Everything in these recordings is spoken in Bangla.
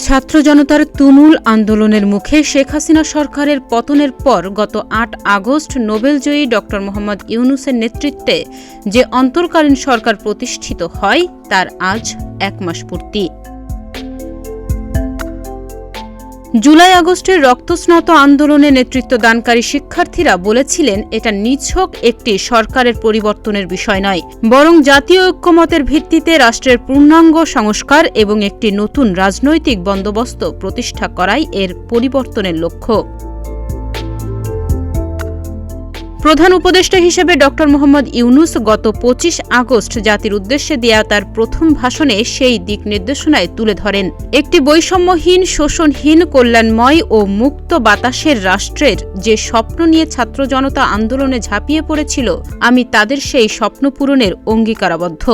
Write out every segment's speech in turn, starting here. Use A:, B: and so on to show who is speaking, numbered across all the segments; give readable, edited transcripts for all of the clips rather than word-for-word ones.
A: ছাত্র জনতার তুমুল আন্দোলনের মুখে শেখ হাসিনা সরকারের পতনের পর গত ৮ আগস্ট নোবেলজয়ী ড. মোহাম্মদ ইউনূসের নেতৃত্বে যে অন্তর্কালীন সরকার প্রতিষ্ঠিত হয় তার আজ ১ মাস পূর্তি। জুলাই আগস্টের রক্তস্নাত আন্দোলনে নেতৃত্বদানকারী শিক্ষার্থীরা বলেছিলেন এটা নিছক একটি সরকারের পরিবর্তনের বিষয় নয়, বরং জাতীয় ঐক্যমতের ভিত্তিতে রাষ্ট্রের পূর্ণাঙ্গ সংস্কার এবং একটি নতুন রাজনৈতিক বন্দোবস্ত প্রতিষ্ঠা করাই এর পরিবর্তনের লক্ষ্য। প্রধান উপদেষ্টা হিসেবে ড. মোহাম্মদ ইউনূস গত ২৫ আগস্ট জাতির উদ্দেশ্যে দেয়া তার প্রথম ভাষণে সেই দিক নির্দেশনায় তুলে ধরেন, একটি বৈষম্যহীন, শোষণহীন, কল্যাণময় ও মুক্ত বাতাসের রাষ্ট্রের যে স্বপ্ন নিয়ে ছাত্র জনতা আন্দোলনে ঝাঁপিয়ে পড়েছিল, আমি তাদের সেই স্বপ্ন পূরণের অঙ্গীকারাবদ্ধ।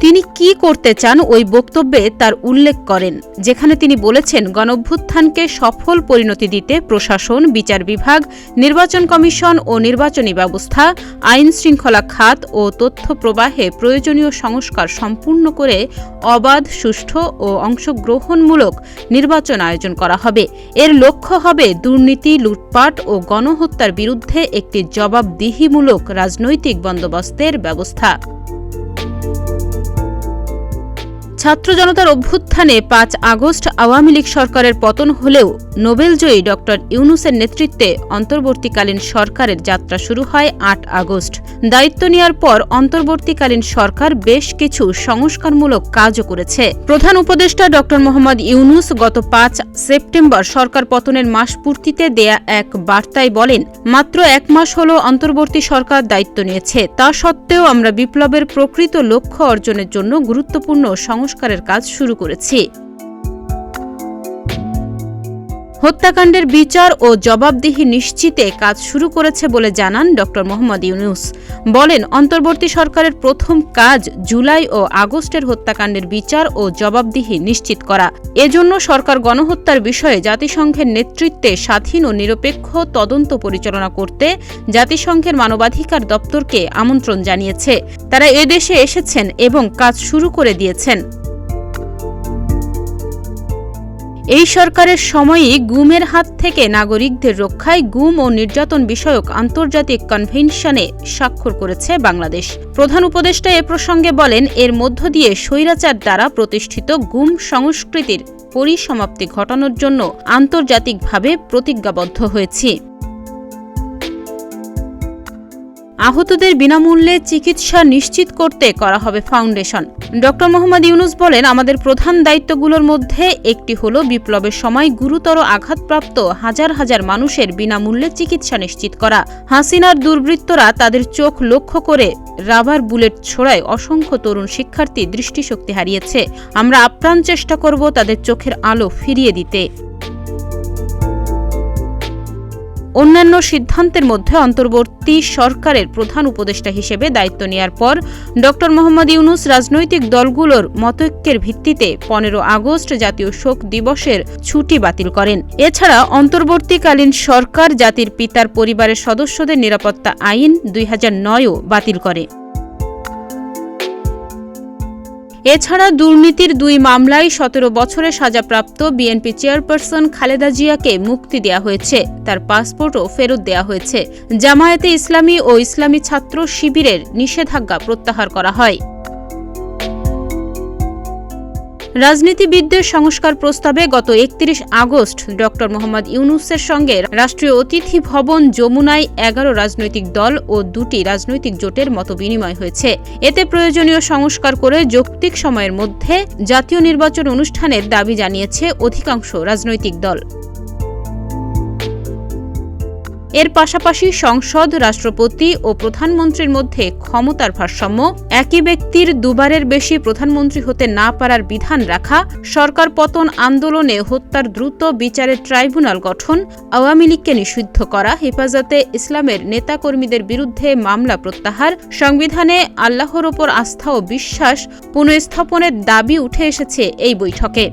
A: তিনি কি করতে চান ওই বক্তব্যে তার উল্লেখ করেন, যেখানে তিনি বলেছেন গণঅভ্যুত্থানকে সফল পরিণতি দিতে প্রশাসন, বিচার বিভাগ, নির্বাচন কমিশন ও নির্বাচনী ব্যবস্থা, আইন শৃঙ্খলা খাত ও তথ্য প্রবাহে প্রয়োজনীয় সংস্কার সম্পূর্ণ করে অবাধ, সুষ্ঠু ও অংশগ্রহণমূলক নির্বাচন আয়োজন করা হবে। এর লক্ষ্য হবে দুর্নীতি, লুটপাট ও গণহত্যার বিরুদ্ধে একটি জবাবদিহিমূলক রাজনৈতিক বন্দোবস্তের ব্যবস্থা। ছাত্র জনতার অভ্যুত্থানে ৫ আগস্ট আওয়ামী লীগ সরকারের পতন হলেও নোবেলজয়ী ড. ইউনূসের নেতৃত্বে অন্তর্বর্তীকালীন সরকারের যাত্রা শুরু হয় ৮ আগস্ট। দায়িত্ব নেওয়ার পর অন্তর্বর্তীকালীন সরকার বেশ কিছু সংস্কারমূলক কাজও করেছে। প্রধান উপদেষ্টা ড. মোহাম্মদ ইউনূস গত ৫ সেপ্টেম্বর সরকার পতনের মাস পূর্তিতে দেয়া এক বার্তায় বলেন, মাত্র ১ মাস হল অন্তর্বর্তী সরকার দায়িত্ব নিয়েছে, তা সত্ত্বেও আমরা বিপ্লবের প্রকৃত লক্ষ্য অর্জনের জন্য গুরুত্বপূর্ণ সংস্কারের কাজ শুরু করেছি। হত্যাকাণ্ডের বিচার ও জবাবদিহি নিশ্চিতে কাজ শুরু করেছে বলে জানান ড. মোহাম্মদ ইউনূস। বলেন, অন্তর্বর্তী সরকারের প্রথম কাজ জুলাই ও আগস্টের হত্যাকাণ্ডের বিচার ও জবাবদিহি নিশ্চিত করা। এজন্য সরকার গণহত্যার বিষয়ে জাতিসংঘের নেতৃত্বে স্বাধীন ও নিরপেক্ষ তদন্ত পরিচালনা করতে জাতিসংঘের মানবাধিকার দপ্তরকে আমন্ত্রণ জানিয়েছে। তারা এদেশে এসেছেন এবং কাজ শুরু করে দিয়েছেন। এই সরকারের সময়ই গুমের হাত থেকে নাগরিকদের রক্ষায় গুম ও নির্যাতন বিষয়ক আন্তর্জাতিক কনভেনশনে স্বাক্ষর করেছে বাংলাদেশ। প্রধান উপদেষ্টা এ প্রসঙ্গে বলেন, এর মধ্য দিয়ে স্বৈরাচার দ্বারা প্রতিষ্ঠিত গুম সংস্কৃতির পরিসমাপ্তি ঘটানোর জন্য আন্তর্জাতিকভাবে প্রতিজ্ঞাবদ্ধ হয়েছি। আহতদের বিনামূল্যে চিকিৎসা নিশ্চিত করতে করা হবে ফাউন্ডেশন। ড. মোহাম্মদ ইউনূস বলেন, আমাদের প্রধান দায়িত্বগুলোর মধ্যে একটি হল বিপ্লবের সময় গুরুতর আঘাতপ্রাপ্ত হাজার হাজার মানুষের বিনামূল্যে চিকিৎসা নিশ্চিত করা। হাসিনার দুর্বৃত্তরা তাদের চোখ লক্ষ্য করে রাবার বুলেট ছোড়ায় অসংখ্য তরুণ শিক্ষার্থী দৃষ্টিশক্তি হারিয়েছে। আমরা আপ্রাণ চেষ্টা করব তাদের চোখের আলো ফিরিয়ে দিতে। অন্যান্য সিদ্ধান্তের মধ্যে অন্তর্বর্তী সরকারের প্রধান উপদেষ্টা হিসেবে দায়িত্ব নেয়ার পর ড. মোহাম্মদ ইউনূস রাজনৈতিক দলগুলোর মতৈক্যের ভিত্তিতে ১৫ আগস্ট জাতীয় শোক দিবসের ছুটি বাতিল করেন। এছাড়া অন্তর্বর্তীকালীন সরকার জাতির পিতার পরিবারের সদস্যদের নিরাপত্তা আইন ২০০৯ও বাতিল করে। এছাড়া দুর্নীতির ২ মামলায় ১৭ বছরের সাজাপ্রাপ্ত বিএনপি চেয়ারপারসন খালেদা জিয়াকে মুক্তি দেয়া হয়েছে, তার পাসপোর্টও ফেরত দেয়া হয়েছে। জামায়াতে ইসলামী ও ইসলামী ছাত্র শিবিরের নিষেধাজ্ঞা প্রত্যাহার করা হয়। রাজনীতিবিদদের সংস্কার প্রস্তাবে গত ৩১ আগস্ট ড. মোহাম্মদ ইউনূসের সঙ্গে রাষ্ট্রীয় অতিথি ভবন যমুনায় ১১ রাজনৈতিক দল ও ২টি রাজনৈতিক জোটের মতবিনিময় হয়েছে। এতে প্রয়োজনীয় সংস্কার করে যৌক্তিক সময়ের মধ্যে জাতীয় নির্বাচন অনুষ্ঠানের দাবি জানিয়েছে অধিকাংশ রাজনৈতিক দল। এর পাশাপাশি সংসদ, রাষ্ট্রপতি ও প্রধানমন্ত্রীর মধ্যে ক্ষমতার ভারসাম্য, একই ব্যক্তির দুবারের বেশি প্রধানমন্ত্রী হতে না পারার বিধান রাখা, সরকার পতন আন্দোলনে হত্যার দ্রুত বিচারের ট্রাইব্যুনাল গঠন, আওয়ামী লীগকে নিষিদ্ধ করা, হেফাজতে ইসলামের নেতাকর্মীদের বিরুদ্ধে মামলা প্রত্যাহার, সংবিধানে আল্লাহর ওপর আস্থা ও বিশ্বাস পুনঃস্থাপনের দাবি উঠে এসেছে এই বৈঠকে।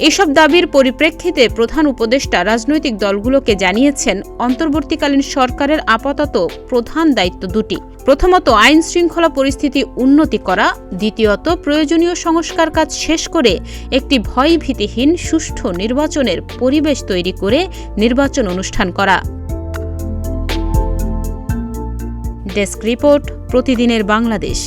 A: এসব দাবির পরিপ্রেক্ষিতে প্রধান উপদেষ্টা রাজনৈতিক দলগুলোকে জানিয়েছেন, অন্তর্বর্তীকালীন সরকারের আপাতত প্রধান দায়িত্ব দুটি। প্রথমত, আইন শৃঙ্খলা পরিস্থিতি উন্নতি করা। দ্বিতীয়ত, প্রয়োজনীয় সংস্কার কাজ শেষ করে একটি ভয়ভীতিহীন সুষ্ঠু নির্বাচনের পরিবেশ তৈরি করে নির্বাচন অনুষ্ঠান করা। ডেস্ক রিপোর্ট, প্রতিদিনের বাংলাদেশ।